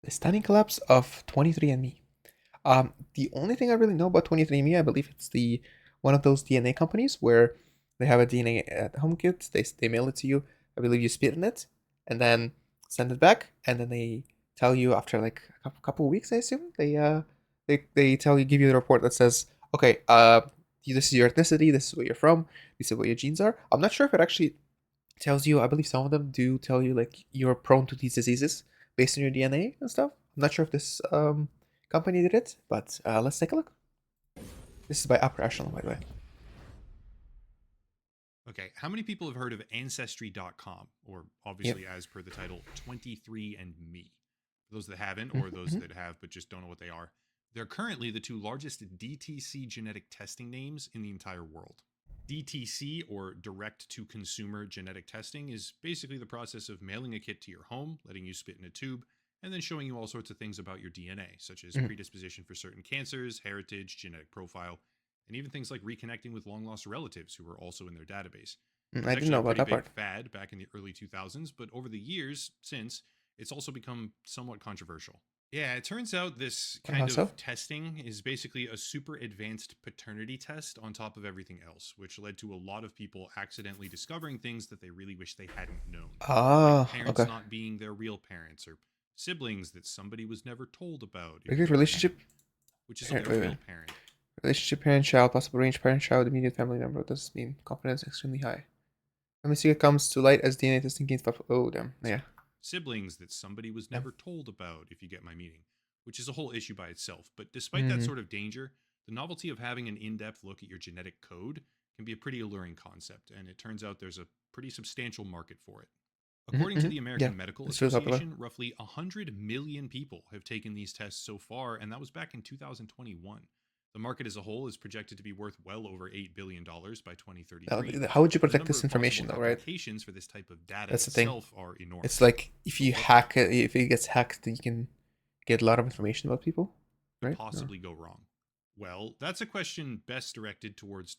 The stunning collapse of 23andMe. The only thing I really know about 23andMe, I believe it's the one of those DNA companies where they have a DNA at home kit. They mail it to you. I believe you spit in it, and then send it back, and then they tell you after like a couple of weeks, I assume they tell you give you the report that says, okay, this is your ethnicity, this is where you're from, this is what your genes are. I'm not sure if it actually tells you. I believe some of them do tell you like you're prone to these diseases based on your DNA and stuff. I'm not sure if this company did it, but let's take a look. This is by Echelon, by the way. Okay, how many people have heard of Ancestry.com, or Yep. obviously, as per the title, 23andMe? For those that haven't, or Mm-hmm, those mm-hmm. that have but just don't know what they are, they're currently the two largest DTC genetic testing names in the entire world. DTC, or direct to consumer genetic testing, is basically the process of mailing a kit to your home, letting you spit in a tube, and then showing you all sorts of things about your DNA, such as Mm-hmm. predisposition for certain cancers, heritage, genetic profile, and even things like reconnecting with long lost relatives who are also in their database. It was I didn't actually know a about pretty that big part. fad back in the early 2000s, but over the years since, it's also become somewhat controversial. Yeah, it turns out this How kind so? of testing is basically a super advanced paternity test on top of everything else, which led to a lot of people accidentally discovering things that they really wish they hadn't known. Like Ah, parents okay. not being their real parents, or siblings that somebody was never told about, if you Regular get what I relationship mean, which isn't parent. their Wait, real wait. parent. Relationship parent-child, possible range parent-child, immediate family member. What does this mean? Confidence extremely high. Let me see. It comes to light as DNA testing gains. Oh, damn. Yeah. Siblings that somebody was Damn. never told about, if you get my meaning, which is a whole issue by itself. But despite that Mm-hmm. sort of danger, the novelty of having an in depth look at your genetic code can be a pretty alluring concept, and it turns out there's a pretty substantial market for it. Mm-hmm, According to mm-hmm. the Yeah, American Medical it's really popular. Association, roughly 100 million people have taken these tests so far, and that was back in 2021. The market as a whole is projected to be worth well over $8 billion by 2033, How would you and the protect number this of possible information, though, right? applications for this type of data That's the thing. itself are It's enormous. like if So, you what could hack it, if it gets hacked, you can get a lot of information about people, right? No. possibly go wrong? Well, that's a question best directed towards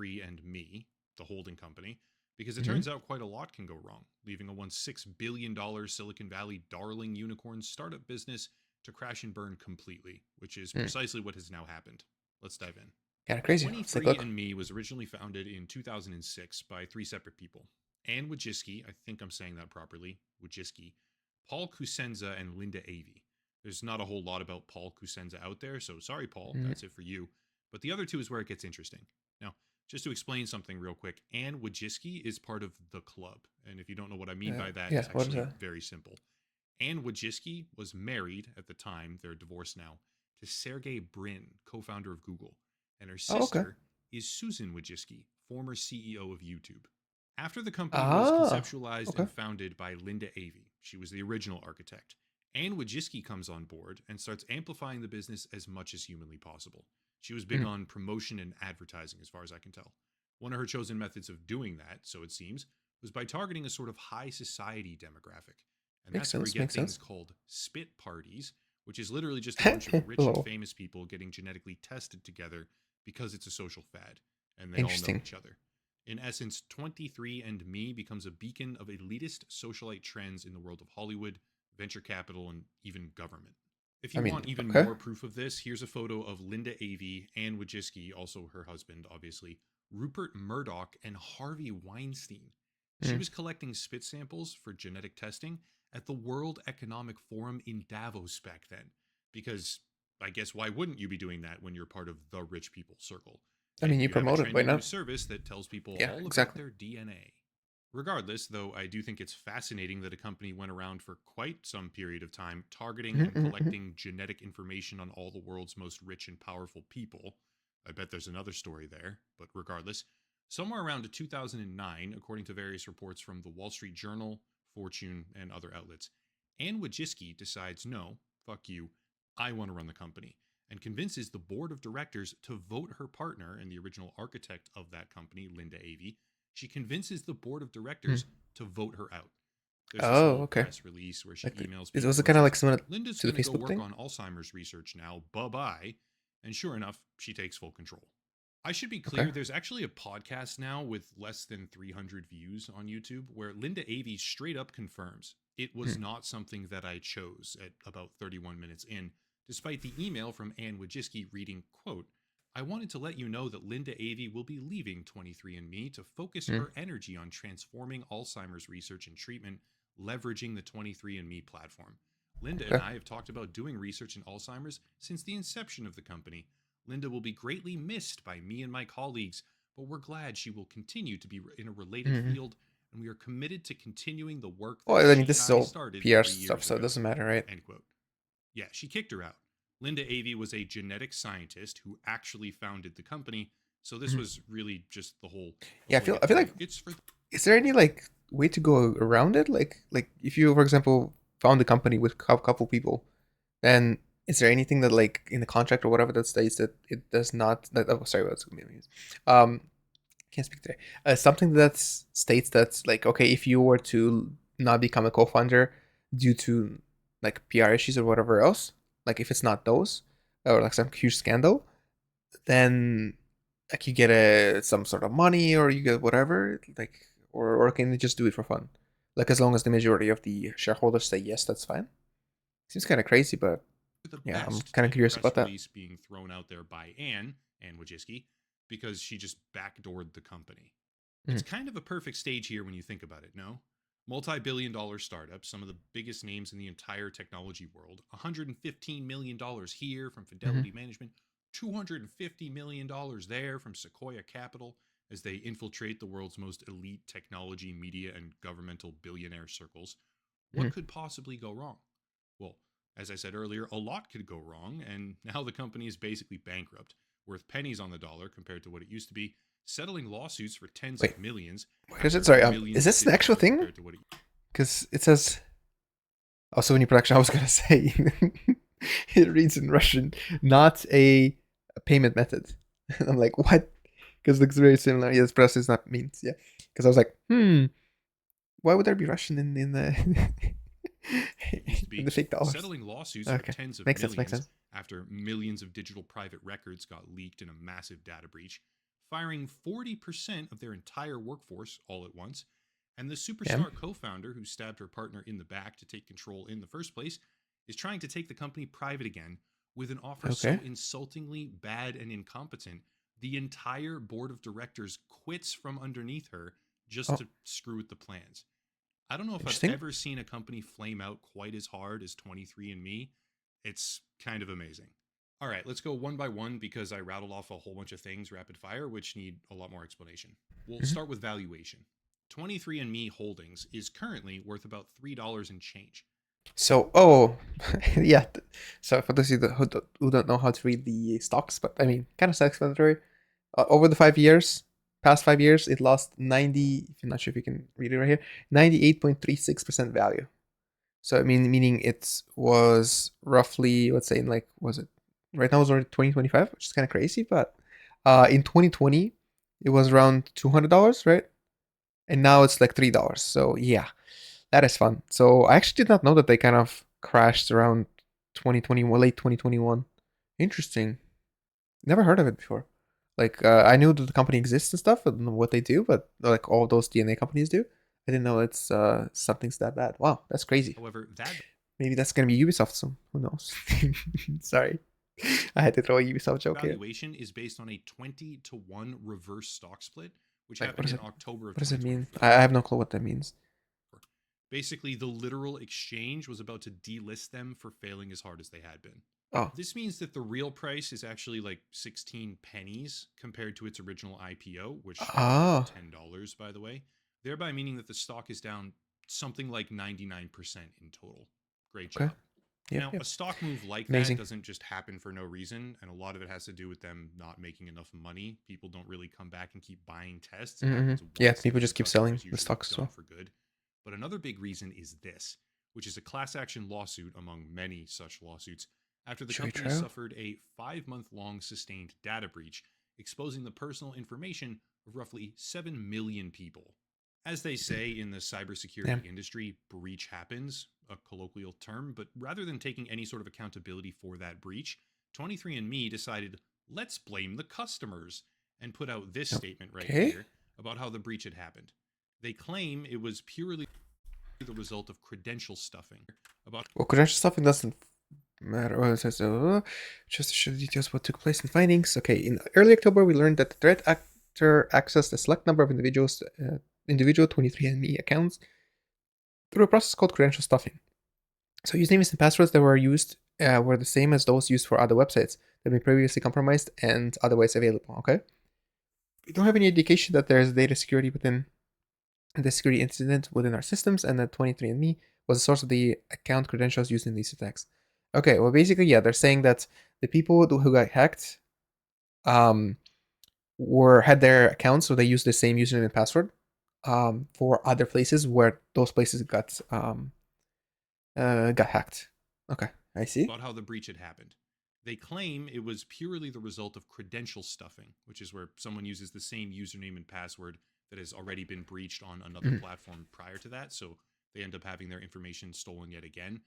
23andMe, the holding company, because it Mm-hmm. turns out quite a lot can go wrong, leaving a once $6 billion Silicon Valley darling unicorn startup business to crash and burn completely, which is Mm. precisely what has now happened. Let's dive in. Kind of crazy. Let's take a look. 23andMe was originally founded in 2006 by three separate people: Anne Wojcicki, I think I'm saying that properly, Wojcicki, Paul Kusenza, and Linda Avey. There's not a whole lot about Paul Kusenza out there, so sorry, Paul, Mm-hmm. that's it for you. But the other two is where it gets interesting. Now, just to explain something real quick, Anne Wojcicki is part of the club. And if you don't know what I mean by that, Yeah. it's What is actually that? very simple. Anne Wojcicki was married at the time, they're divorced now, to Sergey Brin, co founder of Google. And her Oh, okay. sister is Susan Wojcicki, former CEO of YouTube. After the company was Ah, conceptualized okay. and founded by Linda Avey, she was the original architect. Anne Wojcicki comes on board and starts amplifying the business as much as humanly possible. She was big Mm. on promotion and advertising, as far as I can tell. One of her chosen methods of doing that, so it seems, was by targeting a sort of high society demographic. And Makes that's where we sense. get Makes things sense. called spit parties, which is literally just a bunch of rich and Lol. famous people getting genetically tested together because it's a social fad and they all know Interesting. each other. In essence, 23andMe becomes a beacon of elitist socialite trends in the world of Hollywood, venture capital, and even government. If I you mean, want even okay. more proof of this, here's a photo of Linda Avey, Anne Wojcicki, also her husband, obviously, Rupert Murdoch, and Harvey Weinstein. She Mm. was collecting spit samples for genetic testing at the World Economic Forum in Davos back then. Because I guess why wouldn't you be doing that when you're part of the rich people circle? I mean, And you you have a promote it. Why trendy new not? service that tells people Yeah, all about exactly. their DNA. Regardless, though, I do think it's fascinating that a company went around for quite some period of time targeting and Mm-hmm, mm-hmm. collecting genetic information on all the world's most rich and powerful people. I bet there's another story there, but regardless, somewhere around 2009, according to various reports from the Wall Street Journal, Fortune, and other outlets, Anne Wojcicki decides, no, fuck you, I want to run the company, and convinces the board of directors to vote her partner and the original architect of that company, Linda Avey. She convinces the board of Mm. directors to vote her out. There's this Oh, whose okay. press release where she Like, emails was it people and kind of says, like similar Linda's to the going to go Facebook work thing? on Alzheimer's research now. Bye bye. And sure enough, she takes full control. I should be Okay. clear, there's actually a podcast now with less than 300 views on YouTube where Linda Avey straight up confirms it was Hmm. not something that I chose at about 31 minutes in, despite the email from Ann Wojcicki reading, quote, I wanted to let you know that Linda Avey will be leaving 23andMe to focus Hmm. her energy on transforming Alzheimer's research and treatment, leveraging the 23andMe platform. Linda and Okay. I have talked about doing research in Alzheimer's since the inception of the company. Linda will be greatly missed by me and my colleagues, but we're glad she will continue to be in a related Hmm. field, and we are committed to continuing the work that Well, I mean, she this and is I all started PR 3 years stuff, so it ago. doesn't matter, right? End quote. Yeah, she kicked her out. Linda Avey was a genetic scientist who actually founded the company, so this Mhm. was really just the Yeah, whole I feel like, it's for is there any like way to go around it? Like if you, for example, found a company with a couple people, then is there anything that like in the contract or whatever that states that it does not that, oh sorry, what's going to be can't speak today. Something that states that like okay, if you were to not become a co-founder due to like PR issues or whatever else, like if it's not those or like some huge scandal, then like you get a some sort of money or you get whatever, like or can you just do it for fun? Like as long as the majority of the shareholders say yes, that's fine. Seems kind of crazy, but the yeah, I'm best kind of the curious press about that. release being thrown out there by Ann Wojcicki, because she just backdoored the company. It's Mm. kind of a perfect stage here when you think about it, no? Multi-billion-dollar startups, some of the biggest names in the entire technology world, $115 million here from Mm-hmm. Fidelity Management, $250 million there from Sequoia Capital as they infiltrate the world's most elite technology, media, and governmental billionaire circles. Mm-hmm. What could possibly go wrong? Well, as I said earlier, a lot could go wrong, and now the company is basically bankrupt, worth pennies on the dollar compared to what it used to be, settling lawsuits for tens Wait, of millions what is it? after Sorry, is millions of this the digits actual more thing? compared to what it. Because it says oh souvenir production. I was gonna say it reads in Russian, not a payment method. And I'm like, what? Because it looks very similar. Yes, process not means. Yeah. Because I was like, why would there be Russian in the Used to in be, the fake dollars? settling lawsuits for Okay, tens of makes sense. Makes millions sense. after millions of digital private records got leaked in a massive data breach, firing 40% of their entire workforce all at once, and the Yeah. superstar co founder who stabbed her partner in the back to take control in the first place is trying to take the company private again with an offer Okay. so insultingly bad and incompetent, the entire board of directors quits from underneath her just Oh, to screw with the plans. I don't know if I've interesting. ever seen a company flame out quite as hard as 23andMe. It's kind of amazing. All right, let's go one by one because I rattled off a whole bunch of things rapid fire, which need a lot more explanation. We'll Hmm. start with valuation. 23andMe Holdings is currently worth about $3 and change. So, oh, yeah. So for those of you who don't know how to read the stocks, but I mean, kind of self-explanatory. Over the 5 years, past 5 years, it lost 90. If you're not sure if you can read it right here, 98.36% value. So I mean, meaning it was roughly, let's say, in like, was it right now? It's already 2025, which is kind of crazy. But in 2020, it was around $200, right? And now it's like $3. So yeah, that is fun. So I actually did not know that they kind of crashed around 2021, late 2021. Interesting. Never heard of it before. Like I knew that the company exists and stuff and what they do, but like all those DNA companies do, I didn't know it's something's that bad. Wow, that's crazy. However, that Maybe that's gonna be Ubisoft soon. Who knows? Sorry, I had to throw a Ubisoft joke here. valuation is based on a 20-to-1 reverse stock split, which Like, what happened does in it? October of What does it mean? 2024. I have no clue what that means. Basically, the literal exchange was about to delist them for failing as hard as they had been. Oh, This means that the real price is actually like 16 pennies compared to its original IPO, which was about ah, $10, by the way, thereby meaning that the stock is down something like 99% in total. Great okay. job. Yep, Now, yep. a stock move like that Amazing. doesn't just happen for no reason, and a lot of it has to do with them not making enough money. People don't really come back and keep buying tests. It Mm-hmm. happens Yeah, once, people and the just keep customer selling is the usually stocks as done well. for good. But another big reason is this, which is a class action lawsuit among many such lawsuits after the Should we company try out? suffered a 5 month long sustained data breach, exposing the personal information of roughly 7 million people. As they say in the Yeah. cybersecurity industry, breach happens, a colloquial term, but rather than taking any sort of accountability for that breach, 23andMe decided, let's blame the customers. and put out this statement right Okay. here about how the breach had happened. They claim it was purely the result of credential stuffing. Well, credential stuffing doesn't matter. Well, it says, just to show the details what took place in findings. Okay, in early October, we learned that the threat actor accessed a select number of individual 23andMe accounts through a process called credential stuffing. So usernames and passwords that were used were the same as those used for other websites that had been previously compromised and otherwise available. Okay, we don't have any indication that there's data security within the security incident within our systems, and that 23andMe was the source of the account credentials used in these attacks. Okay, well, basically, yeah, they're saying that the people who got hacked had their accounts, so they used the same username and password for other places where those places got hacked. Okay, I see. About how the breach had happened. They claim it was purely the result of credential stuffing, which is where someone uses the same username and password that has already been breached on another platform prior to that, so they end up having their information stolen yet again.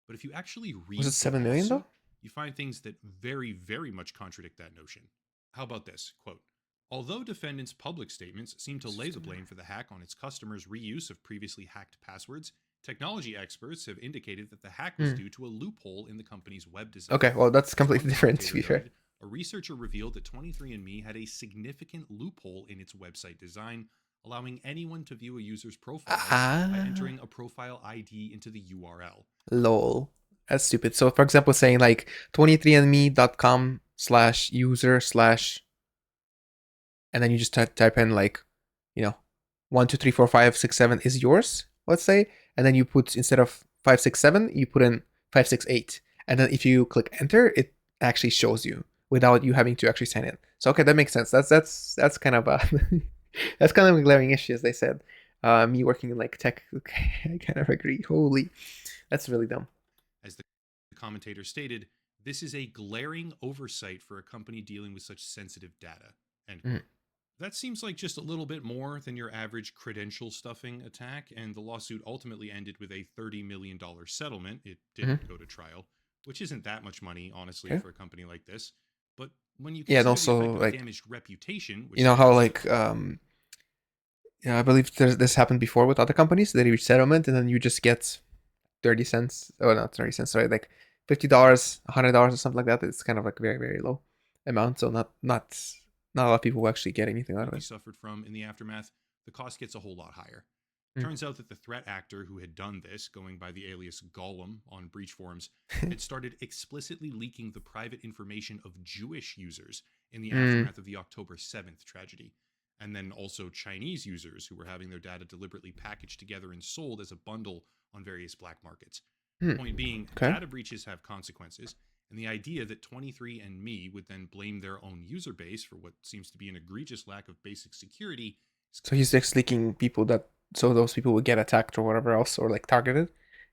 But if you actually Was read it the 7 million lawsuit, though? you find things that very, very much contradict that notion. How about this? Quote, although defendants' public statements seem to lay the blame for the hack on its customers' reuse of previously hacked passwords, technology experts have indicated that the hack was due to a loophole in the company's web design. Okay, well, that's As completely one different, to commentator be fair. noted, a researcher revealed that 23andMe had a significant loophole in its website design, allowing anyone to view a user's profile by entering a profile ID into the URL. Lol. That's stupid. So, for example, saying like 23andme.com/user/ and then you just type in like, 1, 2, 3, 4, 5, 6, 7 is yours, let's say, and then you put, instead of 5, 6, 7, you put in 5, 6, 8, and then if you click enter, it actually shows you without you having to actually sign in. So okay, that makes sense. That's kind of a that's kind of a glaring issue, as they said. Me working in like tech, okay, I kind of agree. Holy, that's really dumb. As the commentator stated, this is a glaring oversight for a company dealing with such sensitive data. End quote. That seems like just a little bit more than your average credential stuffing attack, and the lawsuit ultimately ended with a $30 million settlement. It didn't go to trial, which isn't that much money, honestly, Okay. for a company like this. But when you Yeah, and consider the also effect of like, damaged reputation, which I believe this happened before with other companies. They reach settlement, and then you just get 30 cents. Oh, not 30 cents. Sorry, like $50, $100 or something like that. It's kind of like very, very low amount. So not a lot of people will actually get anything out of he it. suffered from in the aftermath, the cost gets a whole lot higher. Mm. Turns out that the threat actor who had done this, going by the alias Gollum on breach forums, had started explicitly leaking the private information of Jewish users in the aftermath of the October 7th tragedy, and then also Chinese users who were having their data deliberately packaged together and sold as a bundle on various black markets. Point being, Okay. data breaches have consequences, and the idea that 23andMe would then blame their own user base for what seems to be an egregious lack of basic security. So he's just leaking people so those people would get attacked or whatever else, or like targeted.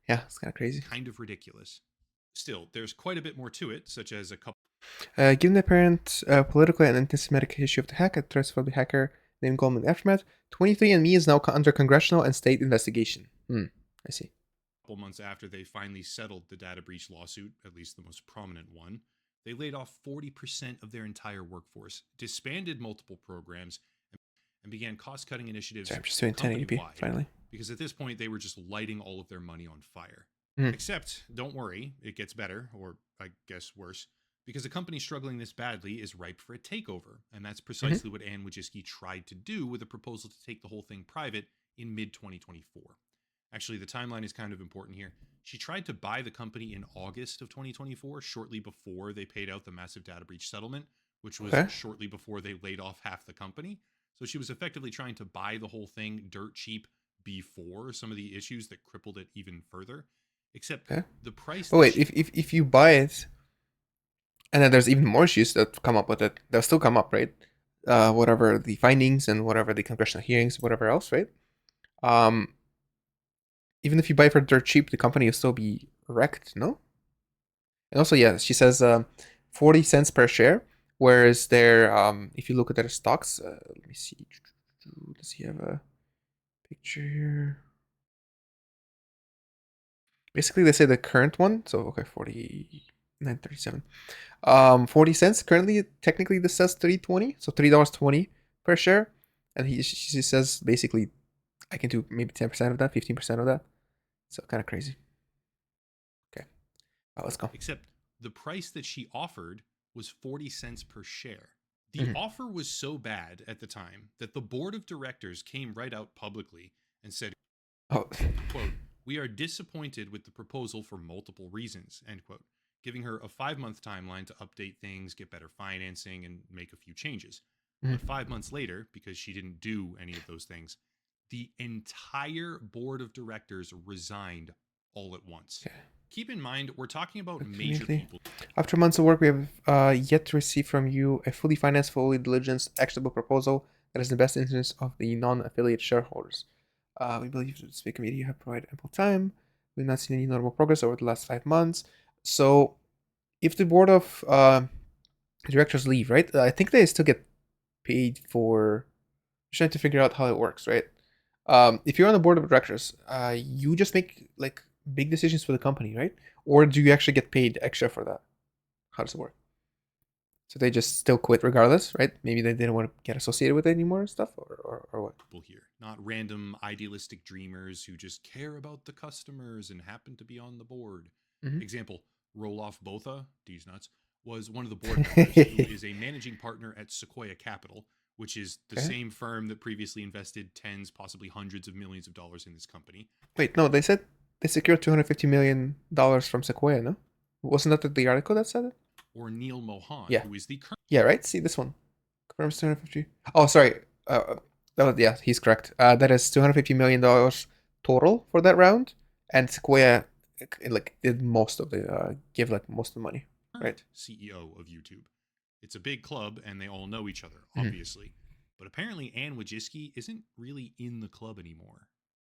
Yeah, it's kind of crazy. Kind of ridiculous. Still, there's quite a bit more to it, such as a couple. Given the apparent political and anti-Semitic issue of the hack, a threat for the hacker named Goldman aftermath, 23andMe is now under congressional and state investigation. I see. Couple months after they finally settled the data breach lawsuit, at least the most prominent one, they laid off 40% of their entire workforce, disbanded multiple programs, and began cost-cutting initiatives Sorry, I'm just doing 1080p company-wide, finally. because at this point they were just lighting all of their money on fire. Mm. Except, don't worry, it gets better, or I guess worse, because a company struggling this badly is ripe for a takeover, and that's precisely what Ann Wojcicki tried to do with a proposal to take the whole thing private in mid-2024. Actually, the timeline is kind of important here. She tried to buy the company in August of 2024, shortly before they paid out the massive data breach settlement, which was shortly before they laid off half the company. So she was effectively trying to buy the whole thing dirt cheap before some of the issues that crippled it even further. Except the price. Oh wait, if you buy it, and then there's even more issues that come up with it, they'll still come up, right? Whatever the findings and whatever the congressional hearings, whatever else, right? Even if you buy for dirt cheap, the company will still be wrecked, no? And also, yeah, she says 40 cents per share, whereas if you look at their stocks, let me see. Does he have a picture here? Basically, they say the current one, so okay, 40. 9.37. 40 cents. Currently, technically, this says $3.20, so $3.20 per share. And she says basically, I can do maybe 10% of that, 15% of that. So kind of crazy. Okay, let's go. Except the price that she offered was 40 cents per share. The offer was so bad at the time that the board of directors came right out publicly and said, quote, "We are disappointed with the proposal for multiple reasons," end quote, giving her a 5-month timeline to update things, get better financing, and make a few changes. But 5 months later, because she didn't do any of those things, the entire board of directors resigned all at once. Okay. Keep in mind, we're talking about major people. After months of work, we have yet to receive from you a fully financed, fully diligenced, actionable proposal that is in the best interest of the non-affiliate shareholders. We believe that this committee have provided ample time. We've not seen any notable progress over the last 5 months. So, if the board of directors leave, right? I think they still get paid for. I'm trying to figure out how it works, right? If you're on the board of directors, you just make like big decisions for the company, right? Or do you actually get paid extra for that? How does it work? So they just still quit regardless, right? Maybe they didn't want to get associated with it anymore and stuff, or what? People here, not random idealistic dreamers who just care about the customers and happen to be on the board. Example, Roloff Botha, D's nuts, was one of the board members who is a managing partner at Sequoia Capital, which is the same firm that previously invested tens, possibly hundreds of millions of dollars in this company. Wait, no, they said they secured $250 million from Sequoia, no? Wasn't that the article that said it? Or Neil Mohan, who is the current... Yeah, right? See this one. Confirms 250. Oh, sorry. Yeah, he's correct. That is $250 million total for that round. And Sequoia like did most of the give like most of the money, right? CEO of YouTube. It's a big club and they all know each other, obviously. But apparently Anne Wojcicki isn't really in the club anymore.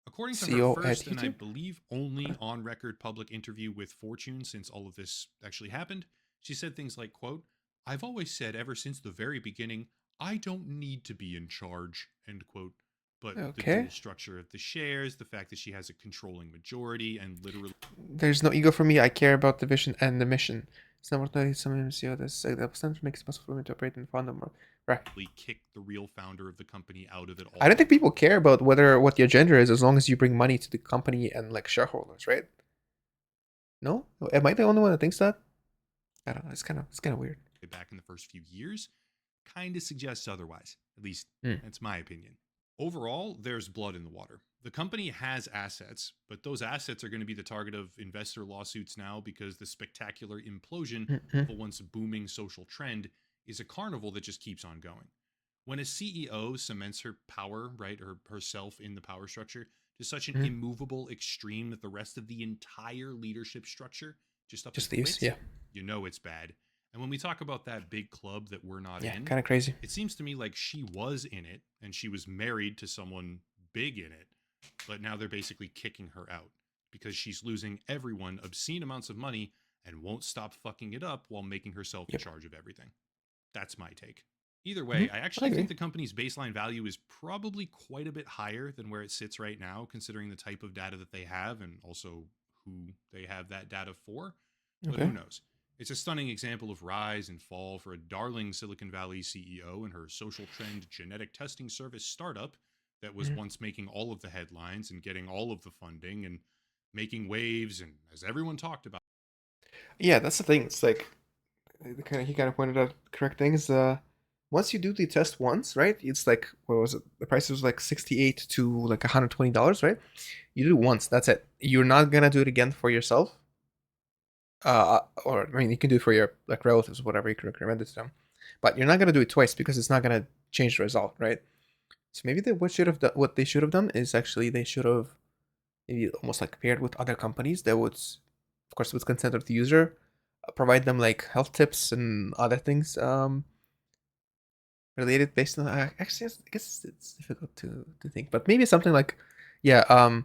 According to her first and I believe only on record public interview with Fortune since all of this actually happened, she said things like, quote, "I've always said ever since the very beginning, I don't need to be in charge," end quote. But the dual structure of the shares, the fact that she has a controlling majority, and literally... There's no ego for me. I care about the vision and the mission. It's not worth some MCO. This percentage makes it possible for me to operate and fund them. Right. Kick the real founder of the company out of it all. I don't think people care about what the agenda is as long as you bring money to the company and like shareholders, right? No? Am I the only one that thinks that? I don't know. It's kind of weird. Back in the first few years, kind of suggests otherwise. At least that's my opinion. Overall, there's blood in the water. The company has assets, but those assets are going to be the target of investor lawsuits now because the spectacular implosion of a once booming social trend is a carnival that just keeps on going. When a CEO cements her power, right, or herself in the power structure to such an immovable extreme that the rest of the entire leadership structure just leaves, you know it's bad. And when we talk about that big club that we're not in, kind of crazy. It seems to me like she was in it and she was married to someone big in it, but now they're basically kicking her out because she's losing everyone obscene amounts of money and won't stop fucking it up while making herself in charge of everything. That's my take. Either way, I actually think the company's baseline value is probably quite a bit higher than where it sits right now, considering the type of data that they have and also who they have that data for. But who knows? It's a stunning example of rise and fall for a darling Silicon Valley CEO and her social trend genetic testing service startup that was once making all of the headlines and getting all of the funding and making waves, and as everyone talked about. Yeah, that's the thing. It's like he kind of pointed out the correct thing is once you do the test once, right? It's like, what was it? The price was like $68 to like $120, right? You do it once, that's it. You're not gonna do it again for yourself. Or I mean, you can do it for your like relatives, whatever, you can recommend it to them, but you're not gonna do it twice because it's not gonna change the result, right? So maybe what they should have done is actually they should have maybe almost like paired with other companies that would, of course, with consent of the user, provide them like health tips and other things related based on. Actually, I guess it's difficult to think, but maybe something like, let's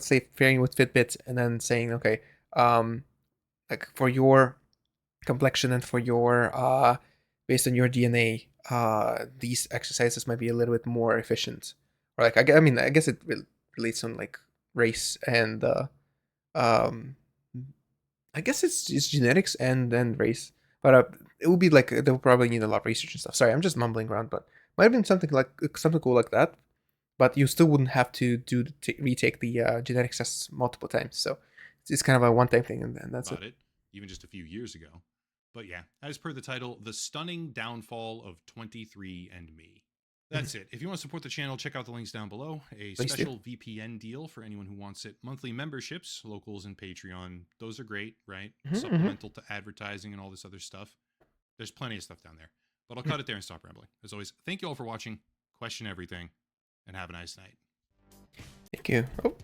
say pairing with Fitbit and then saying, okay, like for your complexion and for your based on your DNA, these exercises might be a little bit more efficient. Or like I mean, I guess it relates on like race and I guess it's genetics and then race, but it would be like they'll probably need a lot of research and stuff. Sorry, I'm just mumbling around, but might have been something cool like that. But you still wouldn't have to retake the genetics tests multiple times. So it's kind of a one-time thing, and that's About it, even just a few years ago. But yeah, as per the title, The Stunning Downfall of 23andMe. That's it. If you want to support the channel, check out the links down below. A Please do. special VPN deal for anyone who wants it. Monthly memberships, locals and Patreon. Those are great, right? Supplemental to advertising and all this other stuff. There's plenty of stuff down there. But I'll cut it there and stop rambling. As always, thank you all for watching. Question everything. And have a nice night. Thank you. Oh,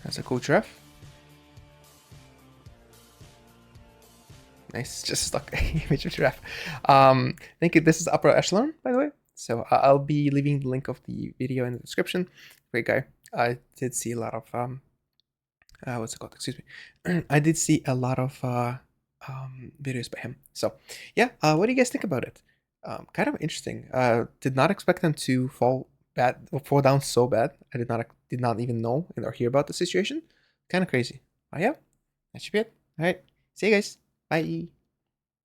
that's a cool giraffe. Nice, just stuck image of giraffe. Thank you. This is Upper Echelon, by the way. So I'll be leaving the link of the video in the description. Great guy. I did see a lot of what's it called? Excuse me. I did see a lot of videos by him. So yeah, what do you guys think about it? Kind of interesting. Did not expect them to fall down so bad. I did not even know or hear about the situation. Kind of crazy. But yeah, that should be it. All right. See you guys. Bye.